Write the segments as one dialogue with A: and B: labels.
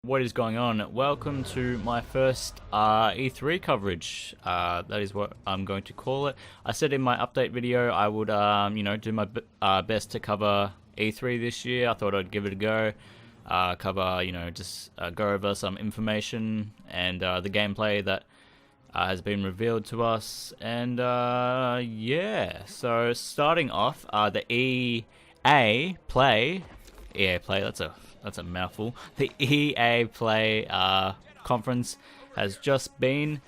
A: What is going on? Welcome to my first E3 coverage. That is what I'm going to call it. I said in my update video I would, do my best to cover E3 this year. I thought I'd give it a go. Cover, just go over some information and the gameplay that has been revealed to us. And yeah, so starting off, the EA Play. That's a mouthful. The EA Play conference has just been,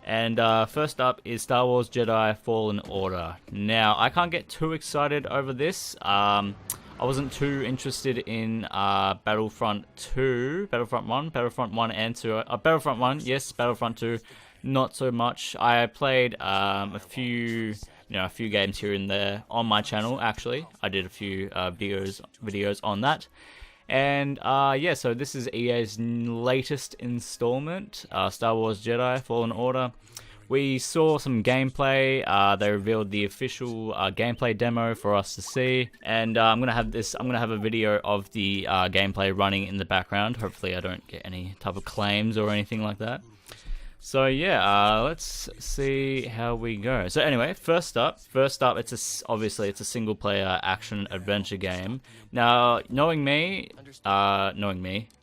A: and first up is Star Wars Jedi Fallen Order. Now, I can't get too excited over this. I wasn't too interested in Battlefront 2, Battlefront 1, Battlefront 1 and 2. Battlefront 1, yes, Battlefront 2, not so much. I played a few games here and there on my channel. Actually, I did a few videos on that. And yeah, so this is EA's latest installment, Star Wars Jedi Fallen Order. We saw some gameplay. They revealed the official gameplay demo for us to see, and I'm gonna have a video of the gameplay running in the background. Hopefully, I don't get any type of claims or anything like that. So yeah, let's see how we go. So anyway, first up, obviously it's a single player action adventure game. Now, knowing me,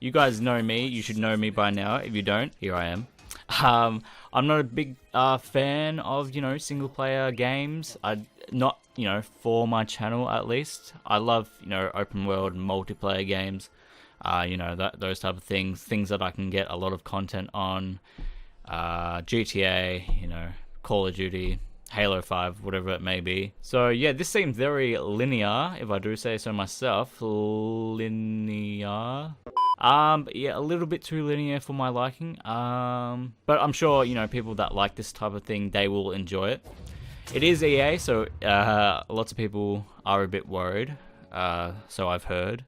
A: you guys know me. You should know me by now. If you don't, here I am. I'm not a big fan of single player games. Not for my channel at least. I love open world multiplayer games. Those type of things that I can get a lot of content on. GTA, Call of Duty, Halo 5, whatever it may be. So yeah, this seems very linear, if I do say so myself. Linear. Yeah, a little bit too linear for my liking. But I'm sure, people that like this type of thing, they will enjoy it. It is EA, so lots of people are a bit worried. So I've heard.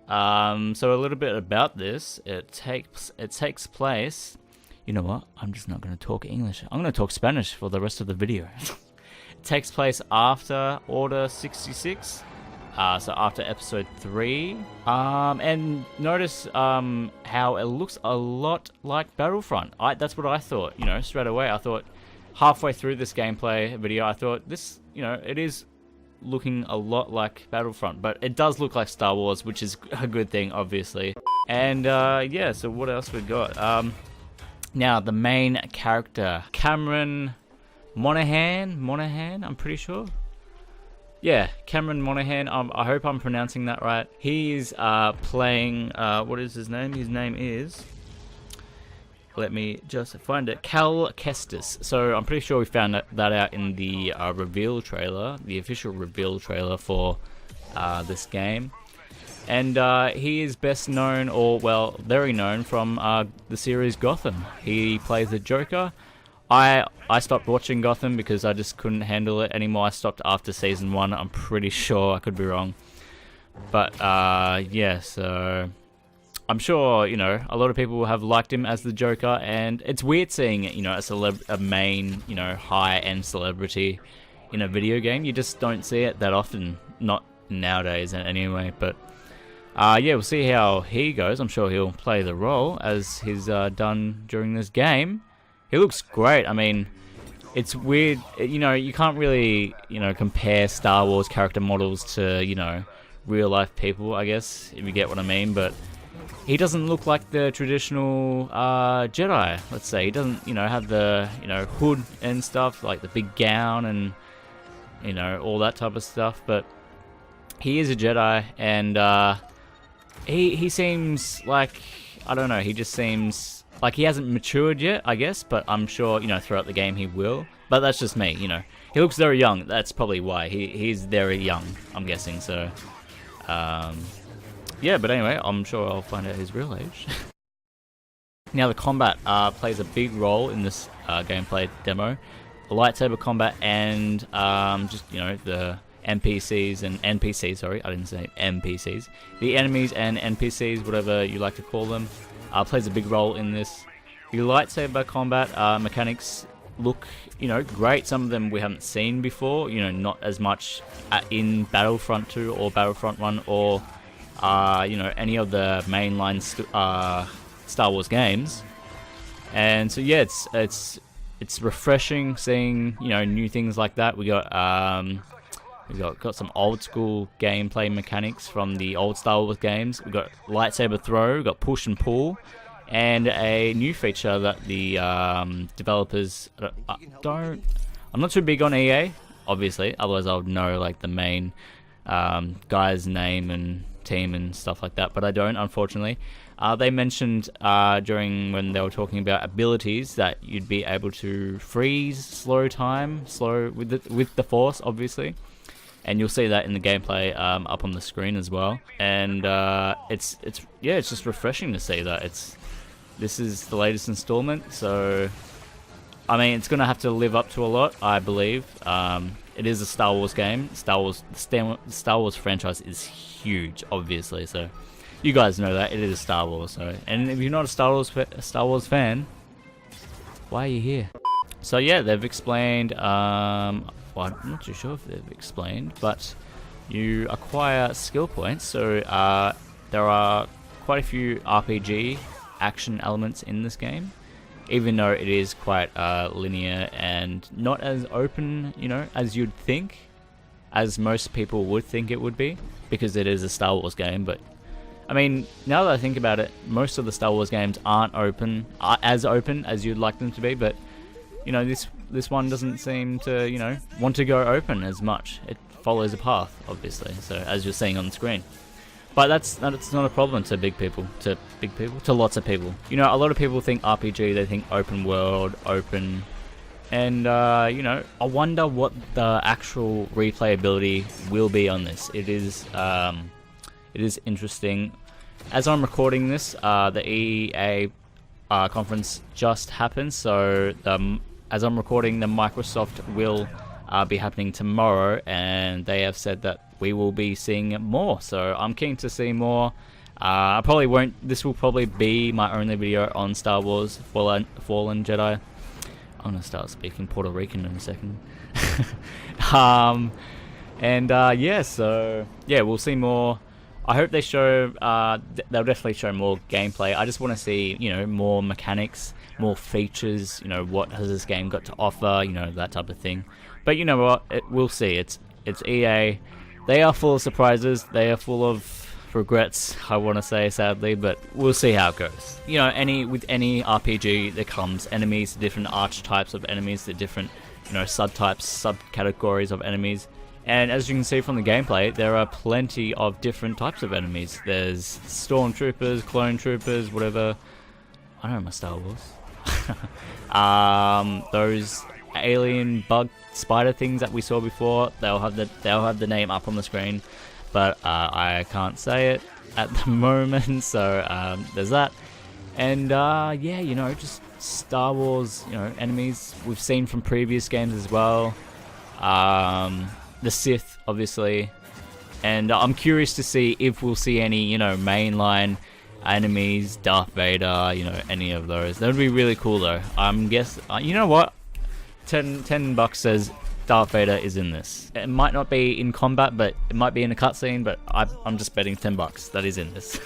A: So a little bit about this. It takes place. You know what? I'm just not going to talk English. I'm going to talk Spanish for the rest of the video. It takes place after Order 66. So after episode 3. And notice how it looks a lot like Battlefront. That's what I thought, straight away. I thought halfway through this gameplay video, I thought this, it is looking a lot like Battlefront. But it does look like Star Wars, which is a good thing, obviously. And yeah, so what else we got? Now, the main character, Cameron Monaghan, I'm pretty sure. Yeah, Cameron Monaghan, I hope I'm pronouncing that right. He's playing, what is his name? His name is, let me just find it, Cal Kestis. So I'm pretty sure we found that out in the reveal trailer, the official reveal trailer for this game. And he is best known, or well, very known from the series Gotham. He plays the Joker. I stopped watching Gotham because I just couldn't handle it anymore. I stopped after season 1. I'm pretty sure. I could be wrong. But yeah, so I'm sure a lot of people have liked him as the Joker, and it's weird seeing a main high-end celebrity in a video game. You just don't see it that often, not nowadays anyway. But yeah, we'll see how he goes. I'm sure he'll play the role as he's done during this game. He looks great. I mean, it's weird. You can't really, compare Star Wars character models to, real life people, I guess, if you get what I mean. But he doesn't look like the traditional Jedi, let's say. He doesn't, have the, hood and stuff, like the big gown and, all that type of stuff. But he is a Jedi, and he seems like, I don't know, he just seems like he hasn't matured yet, I guess, but I'm sure, throughout the game he will. But that's just me, He looks very young, that's probably why. He's very young, I'm guessing, so yeah, but anyway, I'm sure I'll find out his real age. Now, the combat plays a big role in this gameplay demo. Lightsaber combat and just, the NPCs and NPCs, sorry, I didn't say NPCs. The enemies and NPCs, whatever you like to call them, plays a big role in this. The lightsaber combat mechanics look, great. Some of them we haven't seen before, not as much in Battlefront 2 or Battlefront 1 or any of the mainline Star Wars games. And so yeah, it's refreshing seeing new things like that. We got some old school gameplay mechanics from the old Star Wars games. We got lightsaber throw, we got push and pull, and a new feature that the developers I'm not too big on EA, obviously. Otherwise, I would know like the main guy's name and team and stuff like that. But I don't, unfortunately. They mentioned during when they were talking about abilities that you'd be able to freeze, slow with the Force, obviously. And you'll see that in the gameplay up on the screen as well. And it's just refreshing to see that this is the latest installment. So I mean, it's gonna have to live up to a lot, I believe. It is a Star Wars game. The Star Wars franchise is huge, obviously. So you guys know that it is Star Wars. So, and if you're not a Star Wars fan, why are you here? So yeah, they've explained. Well, I'm not too sure if they've explained, but you acquire skill points. So there are quite a few RPG action elements in this game, even though it is quite linear and not as open, as you'd think, as most people would think it would be, because it is a Star Wars game. But I mean, now that I think about it, most of the Star Wars games aren't as open as you'd like them to be. But this one doesn't seem to want to go open as much. It follows a path, obviously. So as you're seeing on the screen. But that's not a problem to lots of people. A lot of people think RPG, they think open world, open, and I wonder what the actual replayability will be on this. It is interesting. As I'm recording this, the EA conference just happened, so as I'm recording, the Microsoft will be happening tomorrow, and they have said that we will be seeing more, so I'm keen to see more. I probably won't. This will probably be my only video on Star Wars Fallen Jedi. I'm gonna start speaking Puerto Rican in a second. So yeah, we'll see more. I hope they show. They'll definitely show more gameplay. I just want to see, more mechanics, more features. What has this game got to offer? That type of thing. But you know what? We'll see. It's EA. They are full of surprises. They are full of regrets, I want to say, sadly, but we'll see how it goes. With any RPG, there comes enemies, different archetypes of enemies, the different, subtypes, subcategories of enemies. And as you can see from the gameplay, there are plenty of different types of enemies. There's stormtroopers, clone troopers, whatever. I don't know my Star Wars. Those alien bug spider things that we saw before, they'll have the name up on the screen, but I can't say it at the moment. So there's that. And just Star Wars, enemies we've seen from previous games as well. The Sith, obviously, and I'm curious to see if we'll see any, mainline enemies, Darth Vader, any of those. That would be really cool, though. I'm guess. You know what? $10 says Darth Vader is in this. It might not be in combat, but it might be in a cutscene. But I'm just betting $10 that is in this.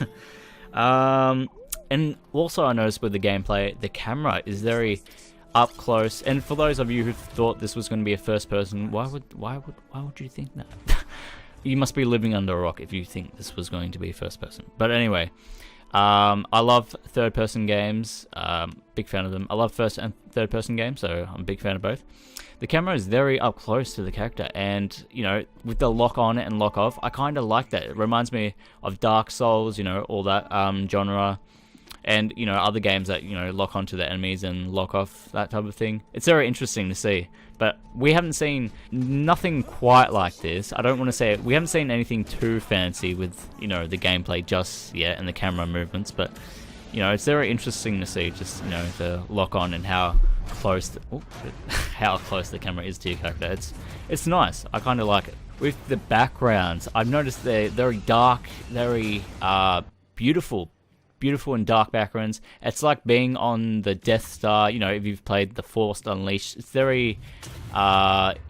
A: And also, I noticed with the gameplay, the camera is very up close. And for those of you who thought this was going to be a first person, why would you think that? You must be living under a rock if you think this was going to be first person. But anyway, I love third person games. Big fan of them. I love first and third person games, so I'm a big fan of both. The camera is very up close to the character, and with the lock on and lock off, I kind of like that. It reminds me of Dark Souls, all that genre. And other games that lock onto the enemies and lock off, that type of thing. It's very interesting to see, but we haven't seen nothing quite like this. I don't want to say it. We haven't seen anything too fancy with the gameplay just yet and the camera movements, but it's very interesting to see just the lock on and how close the camera is to your character. It's nice. I kind of like it. With the backgrounds, I've noticed they're very dark, very beautiful and dark backgrounds. It's like being on the Death Star, if you've played The Force Unleashed. It's very,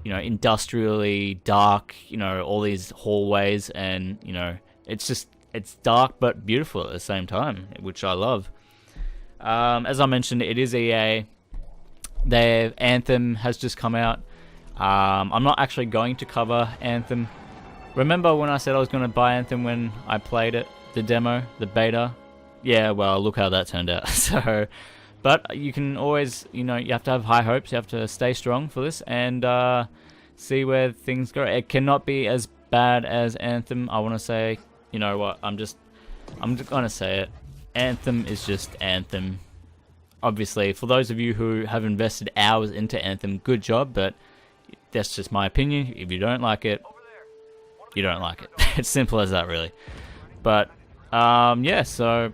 A: industrially dark, all these hallways, and, it's just it's dark but beautiful at the same time, which I love. As I mentioned, it is EA. Their Anthem has just come out. I'm not actually going to cover Anthem. Remember when I said I was going to buy Anthem when I played it, the demo, the beta? Yeah, well, look how that turned out. So, but you can always, you have to have high hopes. You have to stay strong for this and see where things go. It cannot be as bad as Anthem. I want to say, you know what? I'm just gonna say it. Anthem is just Anthem. Obviously, for those of you who have invested hours into Anthem, good job, but that's just my opinion. If you don't like it, you don't like it. It's simple as that, really. But, yeah, so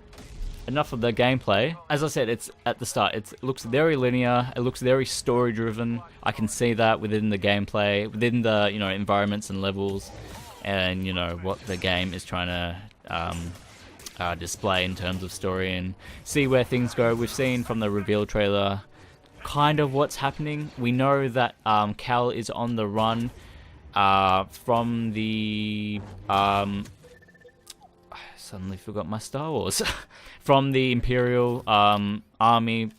A: enough of the gameplay. As I said, it's at the start. It looks very linear. It looks very story-driven. I can see that within the gameplay, within the, environments and levels, and, what the game is trying to display in terms of story and see where things go. We've seen from the reveal trailer kind of what's happening. We know that Cal is on the run from the I suddenly forgot my Star Wars from the Imperial army.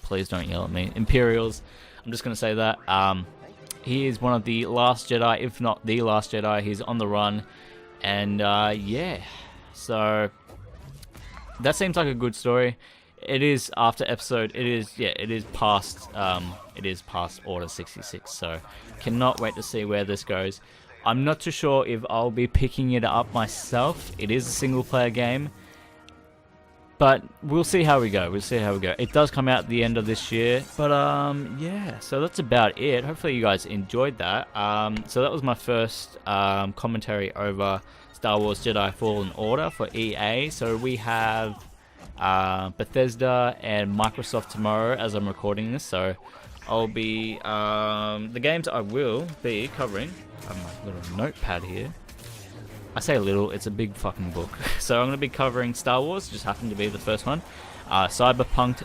A: Please don't yell at me, Imperials. I'm just gonna say that he is one of the last Jedi, if not the last Jedi. He's on the run, and yeah. So that seems like a good story. It is after episode. It is past. It is past Order 66. So cannot wait to see where this goes. I'm not too sure if I'll be picking it up myself. It is a single player game, but we'll see how we go. It does come out at the end of this year. But yeah. So that's about it. Hopefully you guys enjoyed that. So that was my first commentary over Star Wars Jedi Fallen Order for EA. So we have Bethesda and Microsoft tomorrow as I'm recording this. So I'll be the games I will be covering. I have my little notepad here. I say little, it's a big fucking book. So I'm going to be covering Star Wars, just happened to be the first one. Cyberpunk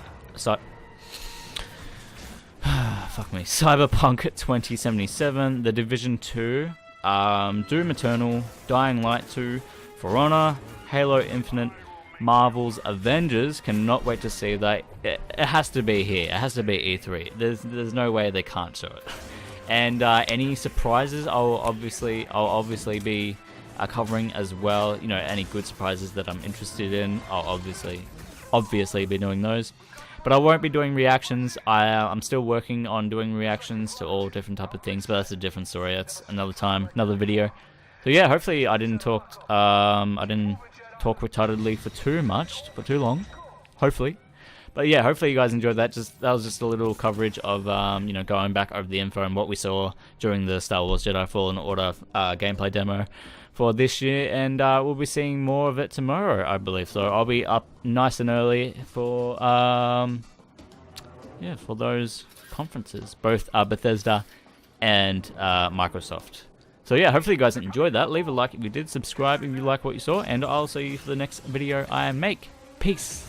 A: 2077, The Division 2, Doom Eternal, Dying Light 2, For Honor, Halo Infinite, Marvel's Avengers. Cannot wait to see that. It has to be here. It has to be E3. There's no way they can't show it. And any surprises, I'll obviously be covering as well. Any good surprises that I'm interested in, I'll obviously be doing those. But I won't be doing reactions. I'm still working on doing reactions to all different type of things, but that's a different story. That's another time, another video. So yeah, hopefully I didn't talk retardedly for too long. Hopefully. But yeah, hopefully you guys enjoyed that. That was just a little coverage of going back over the info and what we saw during the Star Wars Jedi Fallen Order gameplay demo for this year, and we'll be seeing more of it tomorrow, I believe. So I'll be up nice and early for for those conferences, both Bethesda and Microsoft. So yeah, hopefully you guys enjoyed that. Leave a like if you did, subscribe if you like what you saw, and I'll see you for the next video I make. Peace.